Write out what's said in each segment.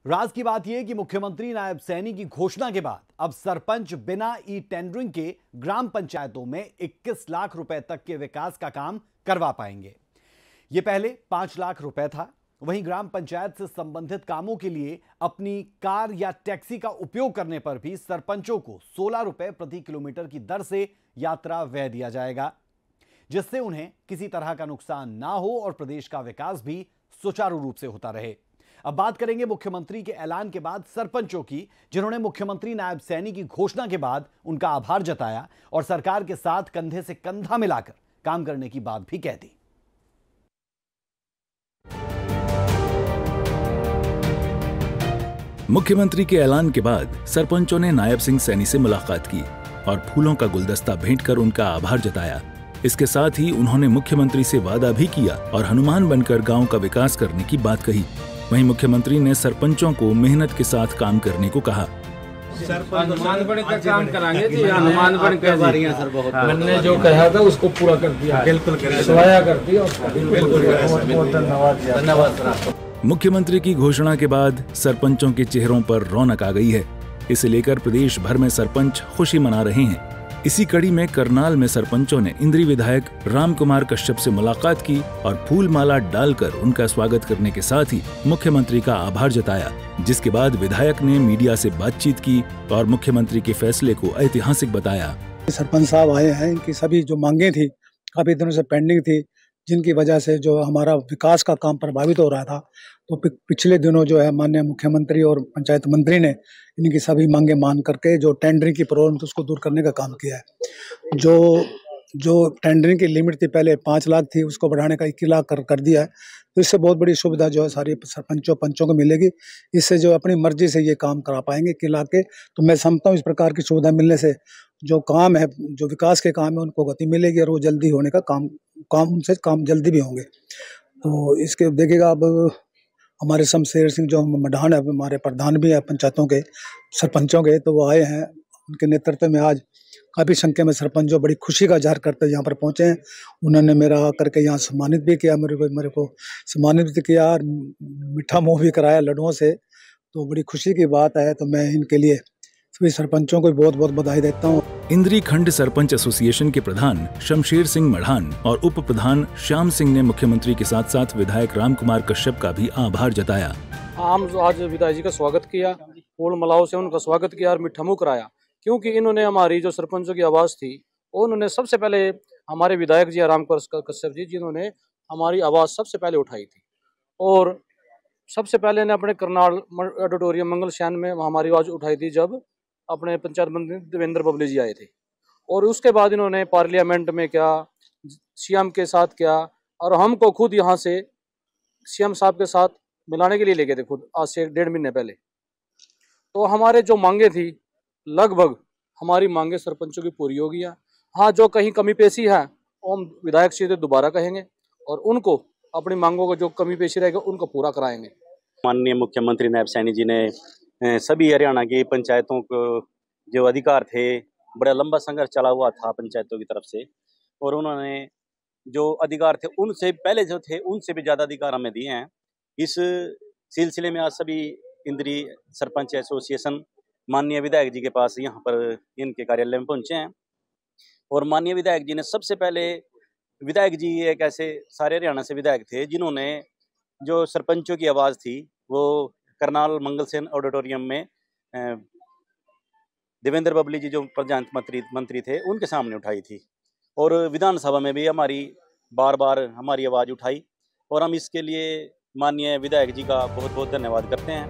राज की बात यह कि मुख्यमंत्री नायब सैनी की घोषणा के बाद अब सरपंच बिना ई टेंडरिंग के ग्राम पंचायतों में 21 लाख रुपए तक के विकास का काम करवा पाएंगे। यह पहले 5 लाख रुपए था। वहीं ग्राम पंचायत से संबंधित कामों के लिए अपनी कार या टैक्सी का उपयोग करने पर भी सरपंचों को 16 रुपए प्रति किलोमीटर की दर से यात्रा व्यय दिया जाएगा, जिससे उन्हें किसी तरह का नुकसान ना हो और प्रदेश का विकास भी सुचारू रूप से होता रहे। अब बात करेंगे मुख्यमंत्री के ऐलान के बाद सरपंचों की, जिन्होंने मुख्यमंत्री नायब सैनी की घोषणा के बाद उनका आभार जताया और सरकार के साथ कंधे से कंधा मिलाकर काम करने की बात भी कह दी। मुख्यमंत्री के ऐलान के बाद सरपंचों ने नायब सिंह सैनी से मुलाकात की और फूलों का गुलदस्ता भेंट कर उनका आभार जताया। इसके साथ ही उन्होंने मुख्यमंत्री से वादा भी किया और हनुमान बनकर गांव का विकास करने की बात कही। वहीं मुख्यमंत्री ने सरपंचों को मेहनत के साथ काम करने को कहा। हनुमान बन कर काम कराएंगे जी, हनुमान बन कर सर, बहुत मैंने जो कहा था उसको पूरा कर दिया, बिल्कुल कर दिया। धन्यवाद सर। मुख्यमंत्री की घोषणा के बाद सरपंचों के चेहरों पर रौनक आ गई है। इसे लेकर प्रदेश भर में सरपंच खुशी मना रहे हैं। इसी कड़ी में करनाल में सरपंचों ने इंद्री विधायक रामकुमार कश्यप से मुलाकात की और फूल माला डालकर उनका स्वागत करने के साथ ही मुख्यमंत्री का आभार जताया, जिसके बाद विधायक ने मीडिया से बातचीत की और मुख्यमंत्री के फैसले को ऐतिहासिक बताया। सरपंच साहब आए हैं, इनकी सभी जो मांगे थी काफी दिनों से पेंडिंग थी, जिनकी वजह से जो हमारा विकास का काम प्रभावित हो रहा था, तो पिछले दिनों जो है माननीय मुख्यमंत्री और पंचायत मंत्री ने इनकी सभी मांगे मान करके जो टेंडरिंग की प्रॉब्लम थी उसको दूर करने का काम किया है। जो टेंडरिंग की लिमिट थी पहले 5 लाख थी, उसको बढ़ाने का 21 लाख कर दिया है। तो इससे बहुत बड़ी सुविधा जो है सारी पंचों को मिलेगी। इससे जो अपनी मर्जी से ये काम करा पाएंगे 21 लाख के। तो मैं समझता हूँ इस प्रकार की सुविधा मिलने से जो काम है, जो विकास के काम है, उनको गति मिलेगी और वो जल्दी होने का काम जल्दी भी होंगे। तो इसके देखिएगा, अब हमारे शमशेर सिंह जो मडान है, हमारे प्रधान भी है पंचायतों के सरपंचों के, तो वो आए हैं। उनके नेतृत्व में आज काफ़ी संख्या में सरपंच जो बड़ी खुशी का इजहार करते यहाँ पर पहुँचे हैं। उन्होंने मेरा करके यहाँ सम्मानित भी किया, मेरे को सम्मानित भी किया और मीठा मुँह भी कराया लड्डुओं से। तो बड़ी खुशी की बात है। तो मैं इनके लिए सभी सरपंचों को बहुत बहुत बधाई देता हूँ। इंद्री खंड सरपंच एसोसिएशन के प्रधान शमशेर सिंह मढ़ान और उप प्रधान श्याम सिंह ने मुख्यमंत्री के साथ साथ विधायक रामकुमार कश्यप का भी आभार जताया। हम आज विधायक जी का स्वागत किया, फूल मालाओं से उनका स्वागत किया और मीठा मुँह कराया, क्योंकि इन्होंने हमारी जो सरपंचों की आवाज़ थी, उन्होंने सबसे पहले हमारे विधायक जी रामकुमार कश्यप जी, जिन्होंने हमारी आवाज़ सबसे पहले उठाई थी और सबसे पहले ने अपने करनाल ऑडिटोरियम मंगल शयन में हमारी आवाज़ उठाई थी जब अपने पंचायत मंत्री देवेंद्र बबली जी आए थे। और उसके बाद इन्होंने पार्लियामेंट में क्या, सीएम के साथ क्या, और हमको खुद यहाँ से सीएम साहब के साथ मिलाने के लिए ले गए थे खुद, आज से 1.5 महीने पहले। तो हमारे जो मांगे थी, लगभग हमारी मांगे सरपंचों की पूरी हो गई है। हाँ, जो कहीं कमी पेशी है वो हम विधायक से दोबारा कहेंगे और उनको अपनी मांगों को जो कमी पेशी रहेगा उनको पूरा कराएंगे। माननीय मुख्यमंत्री नायब सैनी जी ने सभी हरियाणा की पंचायतों को जो अधिकार थे, बड़ा लंबा संघर्ष चला हुआ था पंचायतों की तरफ से, और उन्होंने जो अधिकार थे उनसे पहले जो थे उनसे भी ज़्यादा अधिकार हमें दिए हैं। इस सिलसिले में आज सभी इंद्री सरपंच एसोसिएशन माननीय विधायक जी के पास यहाँ पर इनके कार्यालय में पहुँचे हैं और माननीय विधायक जी ने सबसे पहले, विधायक जी एक ऐसे सारे हरियाणा से विधायक थे जिन्होंने जो सरपंचों की आवाज़ थी वो करनाल मंगल सेन ऑडिटोरियम में देवेंद्र बबली जी जो पंचायत मंत्री थे उनके सामने उठाई थी और विधानसभा में भी हमारी बार बार हमारी आवाज़ उठाई और हम इसके लिए माननीय विधायक जी का बहुत बहुत धन्यवाद करते हैं।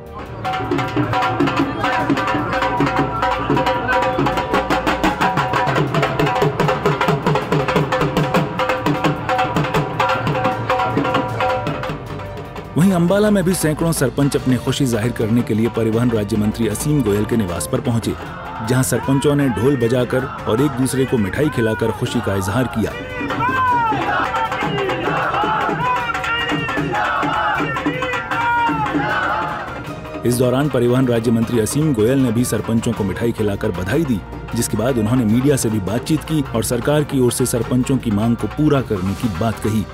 वहीं अंबाला में भी सैकड़ों सरपंच अपनी खुशी जाहिर करने के लिए परिवहन राज्य मंत्री असीम गोयल के निवास पर पहुंचे, जहां सरपंचों ने ढोल बजाकर और एक दूसरे को मिठाई खिलाकर खुशी का इजहार किया। इस दौरान परिवहन राज्य मंत्री असीम गोयल ने भी सरपंचों को मिठाई खिलाकर बधाई दी, जिसके बाद उन्होंने मीडिया से भी बातचीत की और सरकार की ओर से सरपंचों की मांग को पूरा करने की बात कही।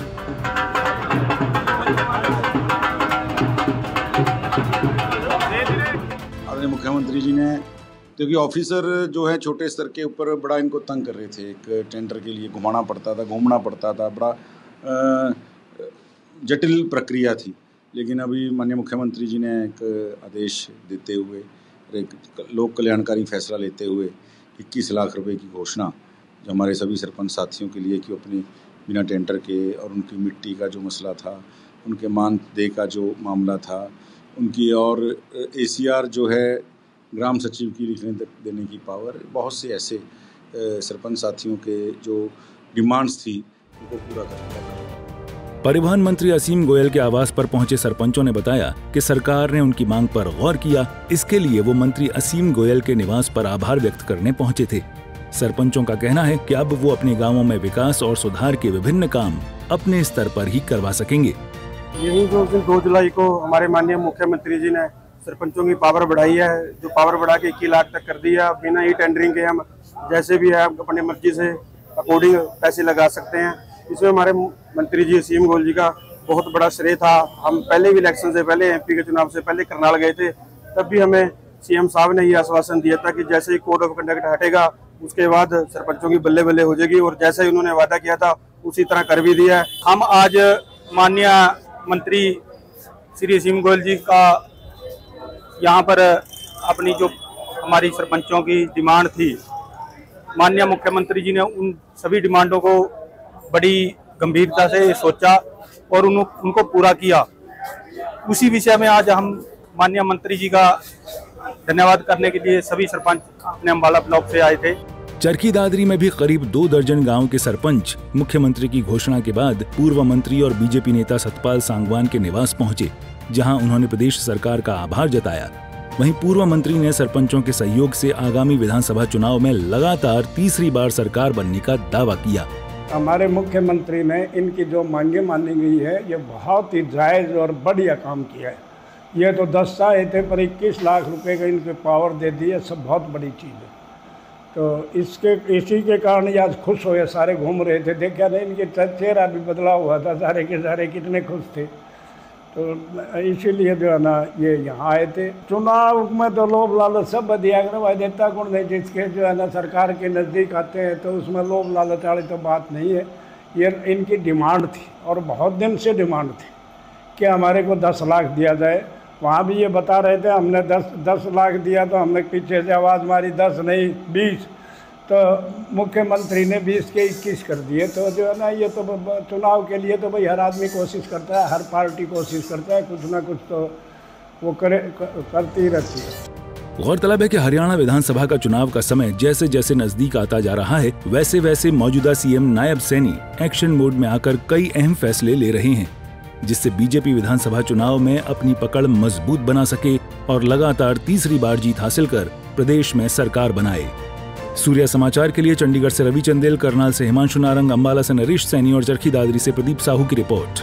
माननीय मुख्यमंत्री जी ने, क्योंकि ऑफिसर जो है छोटे स्तर के ऊपर बड़ा इनको तंग कर रहे थे। एक टेंडर के लिए घुमाना पड़ता था, घूमना पड़ता था, बड़ा जटिल प्रक्रिया थी। लेकिन अभी माननीय मुख्यमंत्री जी ने एक आदेश देते हुए, एक लोक कल्याणकारी फैसला लेते हुए 21 लाख रुपए की घोषणा जो हमारे सभी सरपंच साथियों के लिए कि अपने बिना टेंडर के, और उनकी मिट्टी का जो मसला था, उनके मानदेय का जो मामला था, उनकी और ACR जो है ग्राम सचिव की लिखने तक देने की पावर, बहुत से ऐसे सरपंच साथियों के जो डिमांड्स थी उनको पूरा करने का। परिवहन मंत्री असीम गोयल के आवास पर पहुंचे सरपंचों ने बताया कि सरकार ने उनकी मांग पर गौर किया। इसके लिए वो मंत्री असीम गोयल के निवास पर आभार व्यक्त करने पहुंचे थे। सरपंचों का कहना है कि अब वो अपने गांवों में विकास और सुधार के विभिन्न काम अपने स्तर पर ही करवा सकेंगे। यही जो 2 जुलाई को हमारे माननीय मुख्यमंत्री जी ने सरपंचों की पावर बढ़ाई है, जो पावर बढ़ा के 21 लाख तक कर दिया। बिना ही टेंडरिंग के हम जैसे भी है अपनी मर्जी से अकॉर्डिंग पैसे लगा सकते हैं। इसमें हमारे मंत्री जी असीम गोयल जी का बहुत बड़ा श्रेय था। हम पहले भी इलेक्शन से पहले, MP के चुनाव से पहले करनाल गए थे, तब भी हमें CM साहब ने ये आश्वासन दिया था कि जैसे ही कोड ऑफ कंडक्ट हटेगा उसके बाद सरपंचों की बल्ले बल्ले हो जाएगी, और जैसा ही उन्होंने वादा किया था उसी तरह कर भी दिया है। हम आज माननीय मंत्री श्री असीम गोयल जी का यहाँ पर अपनी जो हमारी सरपंचों की डिमांड थी, माननीय मुख्यमंत्री जी ने उन सभी डिमांडों को बड़ी गंभीरता से सोचा और उनको पूरा किया। उसी विषय में आज हम माननीय मंत्री जी का धन्यवाद करने के लिए सभी सरपंच अपने अम्बाला ब्लॉक से आए थे। चरखी दादरी में भी करीब 2 दर्जन गांव के सरपंच मुख्यमंत्री की घोषणा के बाद पूर्व मंत्री और BJP नेता सतपाल सांगवान के निवास पहुंचे, जहां उन्होंने प्रदेश सरकार का आभार जताया। वहीं पूर्व मंत्री ने सरपंचों के सहयोग से आगामी विधानसभा चुनाव में लगातार तीसरी बार सरकार बनने का दावा किया। हमारे मुख्यमंत्री ने इनकी जो मांगे मानी गई है, ये बहुत ही जायज और बढ़िया काम किया है। ये तो 10 आए थे पर 21 लाख रुपए का इनके पावर दे दिए, सब बहुत बड़ी चीज़ है। तो इसी के कारण ये आज खुश हुए, सारे घूम रहे थे, देखा नहीं इनके चेहरा भी बदला हुआ था, सारे के सारे कितने खुश थे। तो इसीलिए जो है ना ये यहाँ आए थे। चुनाव में तो लोभ लालच सब दिया कर भाई, देता कौन नहीं, जिसके जो है ना सरकार के नज़दीक आते हैं तो उसमें लोभ लालच वाली तो बात नहीं है। ये इनकी डिमांड थी और बहुत दिन से डिमांड थी कि हमारे को 10 लाख दिया जाए। वहाँ भी ये बता रहे थे हमने 10 लाख दिया, तो हमने पीछे से आवाज़ मारी 10 नहीं 20, तो मुख्यमंत्री ने 20 के 21 कर दिए। तो जो है ना ये तो चुनाव के लिए तो भाई हर आदमी कोशिश करता है, हर पार्टी कोशिश करता है, कुछ ना कुछ तो वो करती रहती है। गौरतलब है कि हरियाणा विधानसभा का चुनाव का समय जैसे जैसे नजदीक आता जा रहा है, वैसे वैसे मौजूदा CM Nayab Saini action mode में आकर कई अहम फैसले ले रहे हैं, जिससे BJP विधानसभा चुनाव में अपनी पकड़ मजबूत बना सके और लगातार तीसरी बार जीत हासिल कर प्रदेश में सरकार बनाए। सूर्या समाचार के लिए चंडीगढ़ से रवि चंदेल, करनाल से हिमांशु नारंग, अंबाला से नरेश सैनी और चरखी दादरी से प्रदीप साहू की रिपोर्ट।